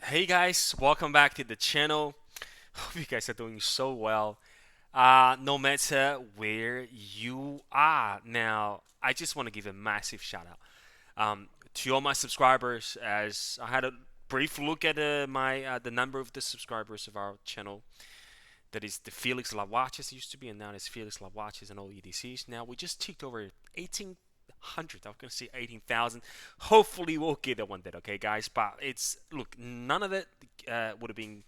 Hey guys, welcome back to the channel. Hope you guys are doing so well. No matter where you are now, I just want to give a massive shout out to all my subscribers. As I had a brief look at my the number of the subscribers of our channel, that is the Felix Love Watches used to be, and now it's Felix Love Watches and all EDCs. Now we just ticked over 1800. I was gonna say 18,000. Hopefully we'll get that one day, okay, guys. But it's look, none of it would have been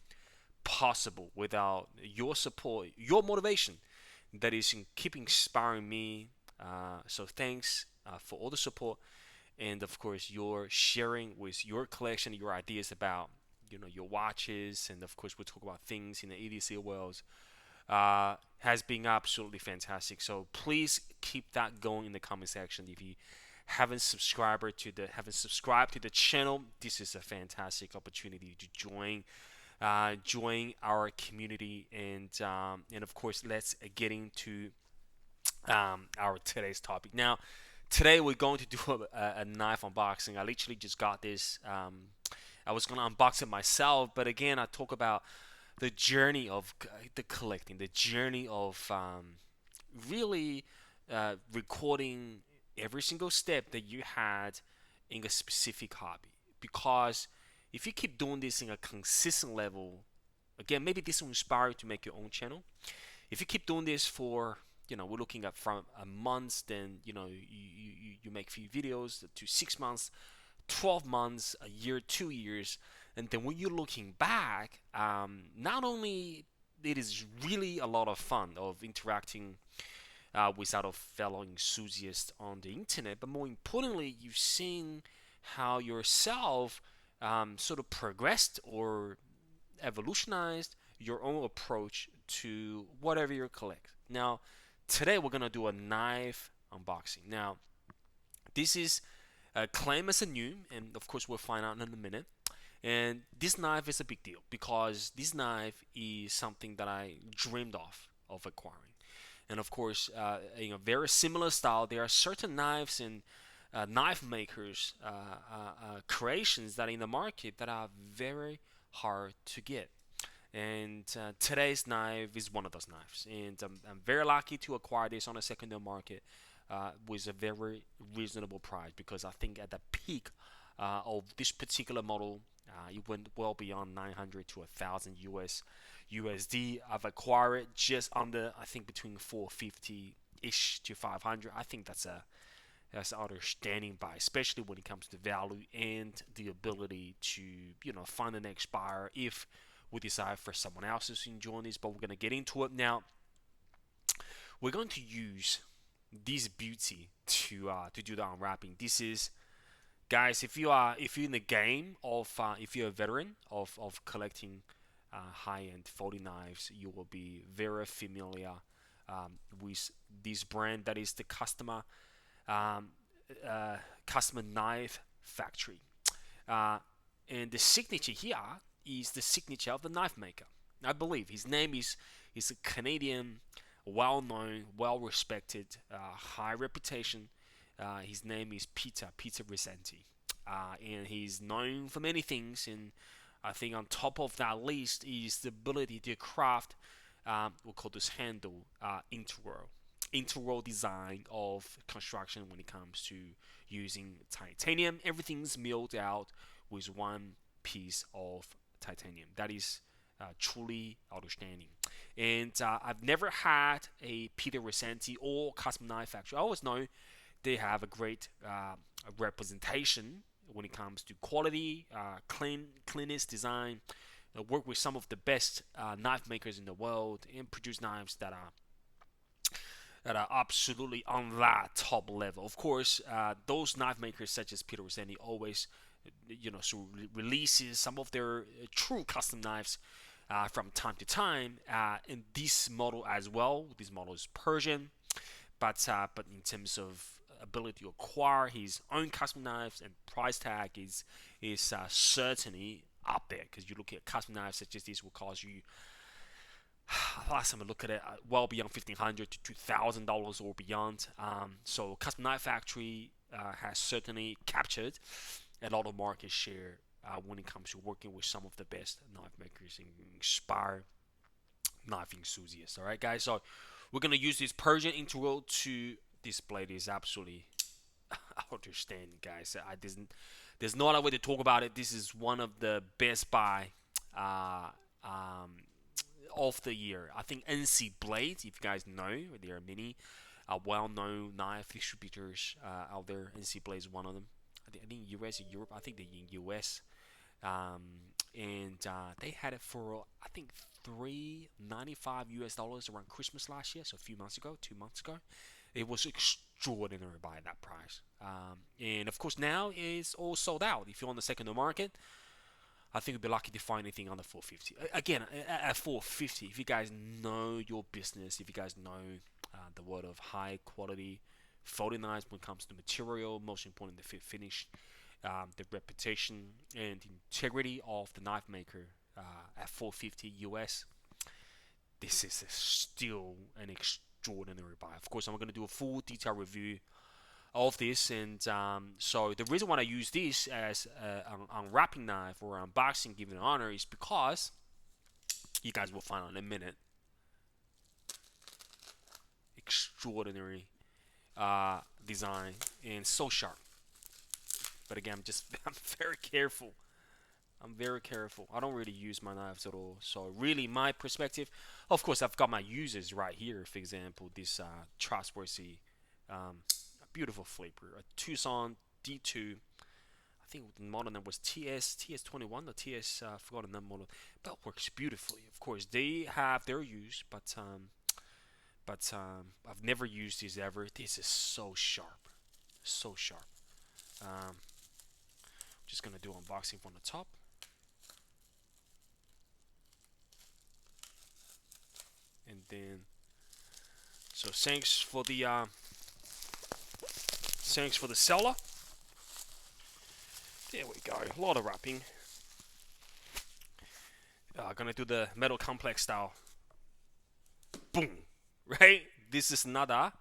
possible without your support, your motivation. That is in keep inspiring me. So thanks for all the support, and of course your sharing with your collection, your ideas about your watches, and of course we talk about things in the EDC world. Has been absolutely fantastic. So please keep that going in the comment section. If you haven't subscribed to the channel, this is a fantastic opportunity to join our community, and of course let's get into our today's topic. Now, today we're going to do a knife unboxing. I literally just got this. I was gonna unbox it myself, but again, I talk about the journey of the collecting, the journey of really recording every single step that you had in a specific hobby. Because if you keep doing this in a consistent level, again, maybe this will inspire you to make your own channel. If you keep doing this for we're looking at from a month, then you make few videos to 6 months, 12 months, a year, 2 years, and then when you're looking back, not only it is really a lot of fun of interacting with other fellow enthusiasts on the internet, but more importantly, you've seen how yourself sort of progressed or evolutionized your own approach to whatever you collect. Now, today we're gonna do a knife unboxing. Now, this is claimed as a new, and of course we'll find out in a minute. And this knife is a big deal because this knife is something that I dreamed of acquiring. And of course, in a very similar style, there are certain knives and knife makers creations that are in the market that are very hard to get. And today's knife is one of those knives, and I'm very lucky to acquire this on a secondary market with a very reasonable price, because I think at the peak of this particular model, it went well beyond 900 to 1,000 USD. I've acquired it just under, I think, between 450 ish to 500. I think that's outstanding buy, especially when it comes to value and the ability to find the next buyer if we decide for someone else to enjoy this. But we're gonna get into it now. We're going to use this beauty to do the unwrapping. This is, guys, if you're in the game of if you're a veteran of collecting high-end folding knives, you will be very familiar with this brand, that is the um, customer knife factory. uh, and the signature here is the signature of the knife maker. I believe his name is a Canadian, well-known, well-respected, high reputation. His name is Peter Rassenti, and he's known for many things. And I think on top of that list is the ability to craft, we call this handle, integral design of construction when it comes to using titanium. Everything's milled out with one piece of titanium. That is truly outstanding. And I've never had a Peter Rassenti or custom knife factory. I always know they have a great representation when it comes to quality, cleanness, design. Work with some of the best knife makers in the world and produce knives that are absolutely on that top level. Of course, those knife makers such as Peter Rossetti always, releases some of their true custom knives from time to time. In this model as well, this model is Persian, but in terms of ability to acquire his own custom knives, and price tag is certainly up there, because you look at custom knives such as this will cost you, last time I look at it, well beyond $1,500 to $2,000 or beyond. So Custom Knife Factory has certainly captured a lot of market share when it comes to working with some of the best knife makers and inspire knife enthusiasts. All right, guys. So we're gonna use this Persian integral to display this absolutely outstanding, guys. There's no other way to talk about it. This is one of the best buy uh, um, of the year. I think NC Blades, if you guys know, there are many well-known knife distributors out there. NC Blades is one of them. I think US and Europe. I think they're in US, um, and they had it for I think $395 around Christmas last year, so a few months ago, 2 months ago. It was extraordinary by that price, and of course now it's all sold out. If you're on the secondary market, I think you'll be lucky to find anything under 450. Again, at 450, if you guys know your business, if you guys know the word of high quality folding knives when it comes to material, most important the fit finish, the reputation and integrity of the knife maker at 450 US, this is still an extraordinary buy. Of course, I'm going to do a full detailed review of this, and so the reason why I use this as an unwrapping knife or unboxing, giving an honor, is because you guys will find out in a minute. Extraordinary design and so sharp. But again, I'm very careful. I'm very careful. I don't really use my knives at all. So really, my perspective, of course, I've got my users right here. For example, this trustworthy, beautiful flipper, a Tucson D2. I think the model number was TS21 or TS. I forgot the model, but it works beautifully. Of course, they have their use, but I've never used this ever. This is so sharp, so sharp. Just gonna do unboxing from the top. And then, so thanks for the seller. There we go. A lot of wrapping. Gonna do the metal complex style. Boom. Right. This is nada.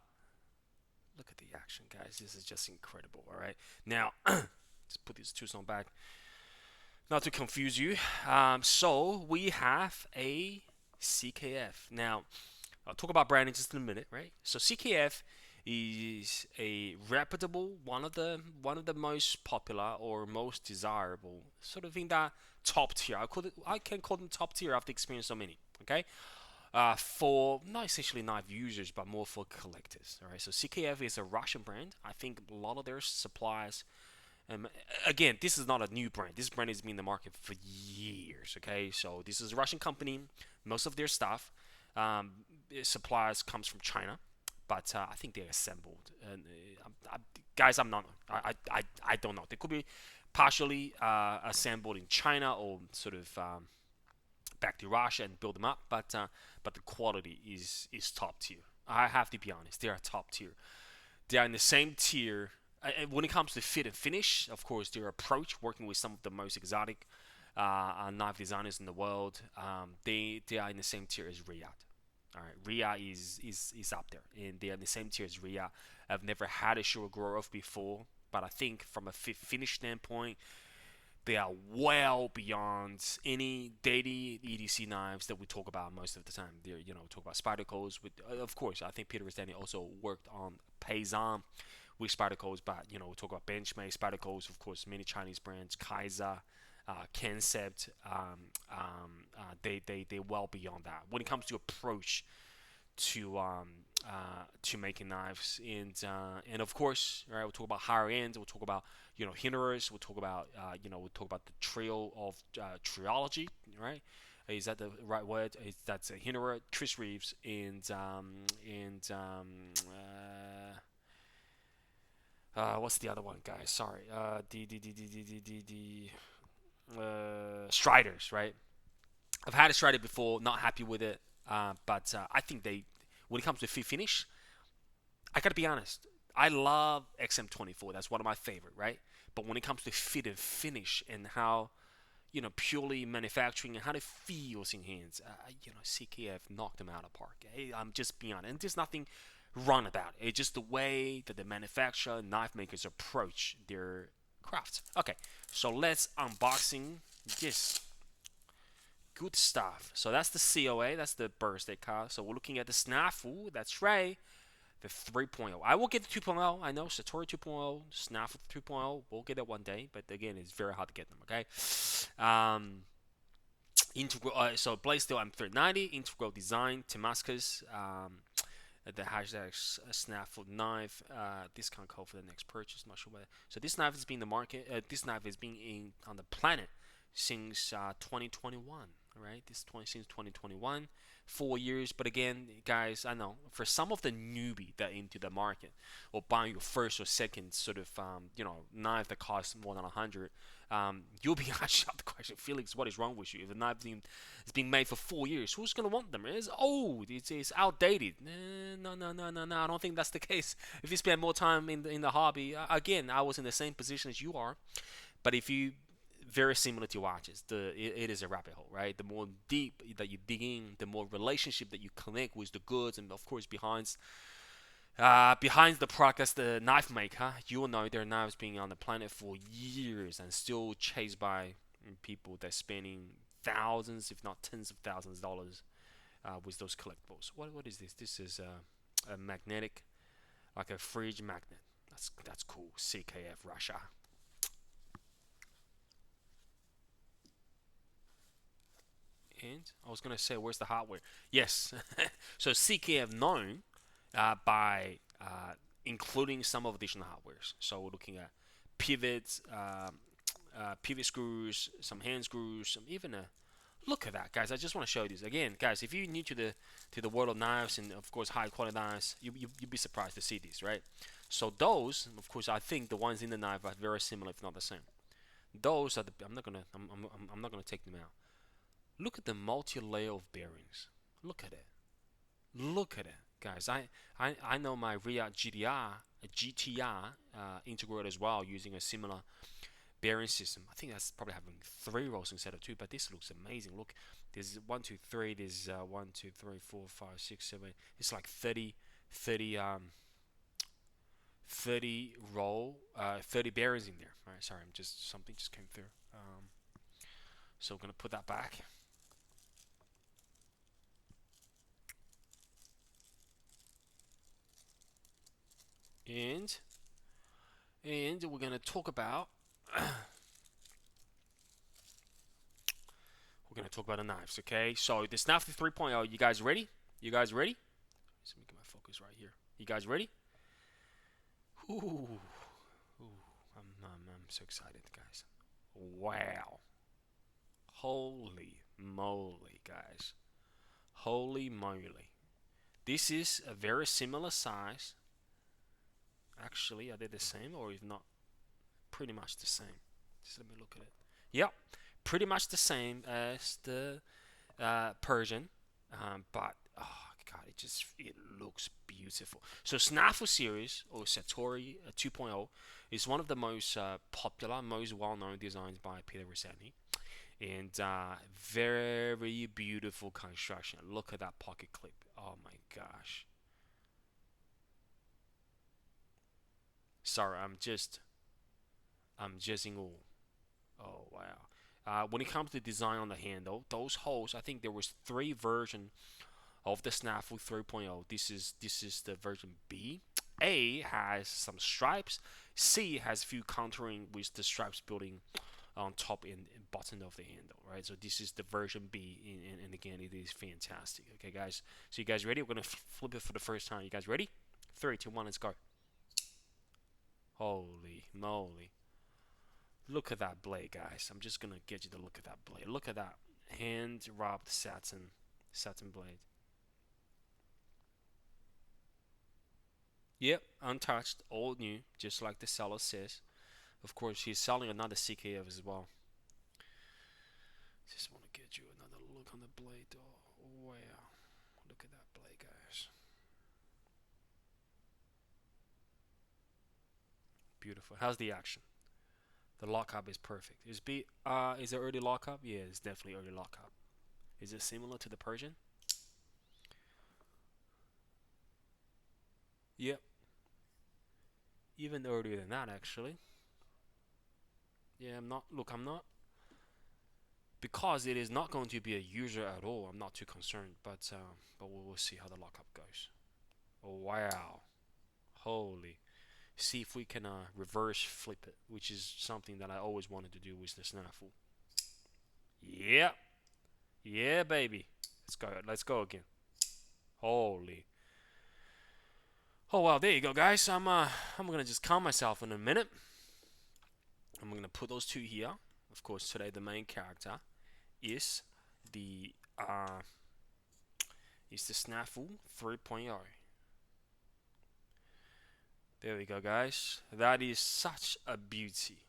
Look at the action, guys. This is just incredible. All right. Now, let's put these two on back. Not to confuse you. So we have a CKF. Now, I'll talk about branding just in a minute, right? So CKF is a reputable, one of the most popular or most desirable, sort of in that top tier. I can call them top tier after experiencing so many. Okay, for not essentially knife users, but more for collectors. All right. So CKF is a Russian brand. I think a lot of their suppliers. Again, this is not a new brand. This brand has been in the market for years. Okay, so this is a Russian company. Most of their stuff, suppliers comes from China, but I think they're assembled. And guys, I'm not. I don't know. They could be partially assembled in China or sort of back to Russia and build them up. But the quality is top tier. I have to be honest. They are top tier. They are in the same tier. When it comes to fit and finish, of course, their approach, working with some of the most exotic knife designers in the world, they are in the same tier as Riyadh. All right, Riyadh is up there, and they are in the same tier as Riyadh. I've never had a Shurogorov before, but I think from a fit finish standpoint, they are well beyond any daily EDC knives that we talk about most of the time. They're, talk about Spydercos. With, of course, I think Peter Rassenti also worked on Paysan with Spydercos, but we talk about Benchmade, Spydercos, of course, many Chinese brands, Kaiser, Concept. They're well beyond that when it comes to approach to making knives, and of course, right, we'll talk about higher end. We'll talk about Hinderers. We'll talk about the trio of trilogy, right? Is that the right word? That's a Hinderer, Chris Reeves, and what's the other one, guys? Sorry. Striders, right? I've had a Strider before, not happy with it, but I think when it comes to fit finish, I gotta be honest. I love XM24. That's one of my favorite, right? But when it comes to fit and finish and how, purely manufacturing and how it feels in hands, CKF knocked them out of the park. I'm just being honest, and there's nothing wrong about it. It's just the way that the manufacturer, knife makers approach their craft. Okay, so let's unboxing this good stuff. So that's the COA, that's the birthday card. So we're looking at the Snafu, that's right, the 3.0. I will get the 2.0. I know Satori 2.0, Snafu 2.0. We'll get it one day, but again, it's very hard to get them. Okay. Integral. So Blaze Steel M390, integral design, Damascus. The hashtag Snafu knife. Discount code for the next purchase. Not sure whether. So this knife has been in the market. This knife has been in on the planet since 2021. Right, since 2021, 4 years. But again, guys, I know for some of the newbie that into the market or buying your first or second sort of knife that costs more than 100, you'll be asked the question, Felix, what is wrong with you? If the knife is being made for 4 years, who's gonna want them? It's old. It's outdated. No, no, no, no, no. I don't think that's the case. If you spend more time in the hobby, again, I was in the same position as you are. But if you very similar to watches, it is a rabbit hole, right? The more deep that you dig in, the more relationship that you connect with the goods, and of course behind the product as the knife maker, you will know their knives being on the planet for years and still chased by people that spending thousands, if not tens of thousands of dollars with those collectibles. What is this? This is a magnetic, like a fridge magnet. That's cool. CKF Russia. And I was gonna say, where's the hardware? Yes, so CKF known by including some of additional hardwares. So we're looking at pivots, pivot screws, some hand screws, some even a look at that, guys. I just want to show you this again, guys. If you're new to the world of knives and of course high quality knives, you'd be surprised to see these, right? So those, of course, I think the ones in the knife are very similar, if not the same. Those are the. I'm not gonna take them out. Look at the multi-layer of bearings. Look at it. Look at it, guys. I know my Riyadh GTR integrated as well using a similar bearing system. I think that's probably having 3 rows instead of 2, but this looks amazing. Look, there's 1, 2, 3. There's 1, 2, 3, 4, 5, 6, 7. It's like 30 30 30 bearings in there. All right, sorry, something just came through. So we're gonna put that back. and we're gonna talk about the knives. Okay, so the Snafu 3.0. You guys ready? You guys ready? Let me get my focus right here. You guys ready? Ooh, I'm so excited, guys. Wow. Holy moly, guys. Holy moly. This is a very similar size. Actually, are they the same, or if not, pretty much the same? Just let me look at it. Yep, pretty much the same as the Persian, but oh god, it looks beautiful. So Snafu series or Satori 2.0 is one of the most popular, most well-known designs by Peter Rassenti, and very beautiful construction. Look at that pocket clip. Oh my gosh. Sorry, I'm just in awe. Oh wow. When it comes to design on the handle, those holes, I think there was 3 versions of the Snafu 3.0. This is the version B. A has some stripes. C has a few contouring with the stripes building on top and bottom of the handle, right? So this is the version B, and again, it is fantastic. Okay, guys. So you guys ready? We're gonna flip it for the first time. You guys ready? 3, 2, 1, let's go. Holy moly! Look at that blade, guys. I'm just gonna get you to look at that blade. Look at that hand rubbed satin blade. Yep, untouched, all new, just like the seller says. Of course, he's selling another CKF as well. Just want to get you another look on the blade. Oh, wow. Look at that blade, guys. Beautiful. How's the action? The lockup is perfect. Is it early lockup? Yeah, it's definitely early lockup. Is it similar to the Persian? Yep. Even earlier than that, actually. Yeah, I'm not. Look, I'm not because it is not going to be a user at all. I'm not too concerned, but we will see how the lockup goes. Oh, wow, holy! See if we can reverse flip it, which is something that I always wanted to do with the snafu. Yeah, yeah, baby. Let's go. Let's go again. Holy. Oh wow, there you go, guys. I'm gonna just calm myself in a minute. I'm gonna put those two here. Of course, today the main character is the uh is the Snafu 3.0. There we go, guys. That is such a beauty,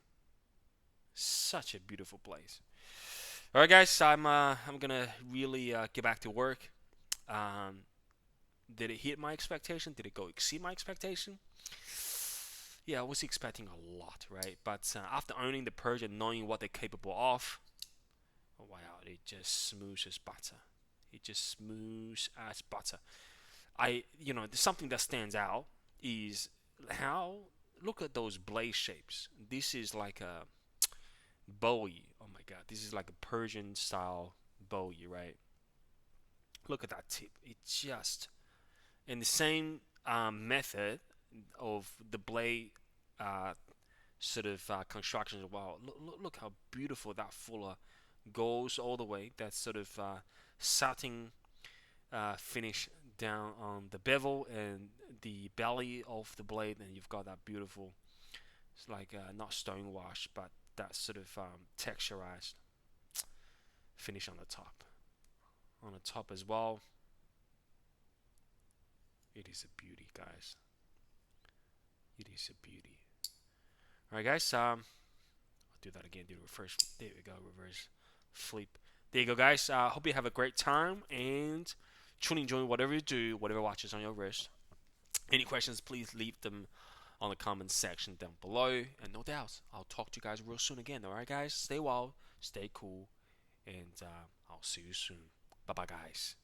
such a beautiful place. All right, guys. I'm gonna really get back to work. Um, did it hit my expectation? Did it go exceed my expectation? Yeah, I was expecting a lot, right? But after owning the purge and knowing what they're capable of, oh, wow, it just smooth as butter. It just smooth as butter. Something that stands out is how look at those blade shapes. This is like a bowie. Oh my god, this is like a Persian style bowie, right? Look at that tip. It just in the same method of the blade uh, sort of construction as well. Look how beautiful that fuller goes all the way. That sort of satin finish down on the bevel and the belly of the blade, and you've got that beautiful, it's like not stone wash, but that sort of texturized finish on the top. On the top as well, it is a beauty, guys. It is a beauty. All right, guys. I'll do that again. Do reverse. There we go. Reverse flip. There you go, guys. Hope you have a great time and truly enjoy whatever you do, whatever watches on your wrist. Any questions, please leave them on the comment section down below. And no doubt, I'll talk to you guys real soon again. All right, guys? Stay wild, stay cool, and I'll see you soon. Bye bye, guys.